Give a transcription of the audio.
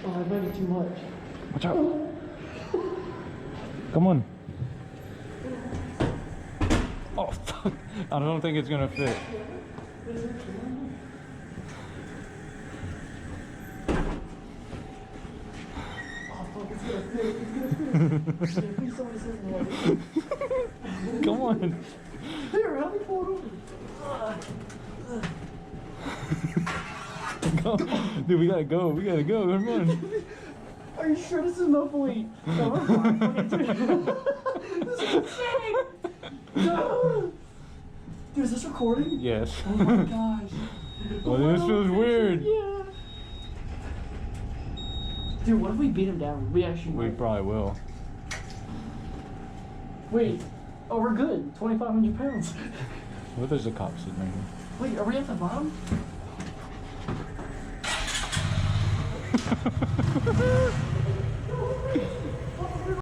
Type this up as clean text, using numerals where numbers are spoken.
Oh, that might be too much. Watch out. Come on. Oh, fuck. I don't think it's gonna fit. Oh, fuck, it's gonna fit. It's gonna fit. Yeah, please somebody says no. Come on. Here, help me pull it over. Go. Dude, we gotta go. We gotta go. Come on. Are you sure this is enough weight? No, we're fine. This is insane. No. Dude, is this recording? Yes. Oh my gosh. Well, this feels weird. Yeah. Dude, what if we beat him down? We actually We might. probably will. Wait. Oh, we're good. 2,500 pounds. What if there's a cop sitting right here? Wait, are we at the bottom?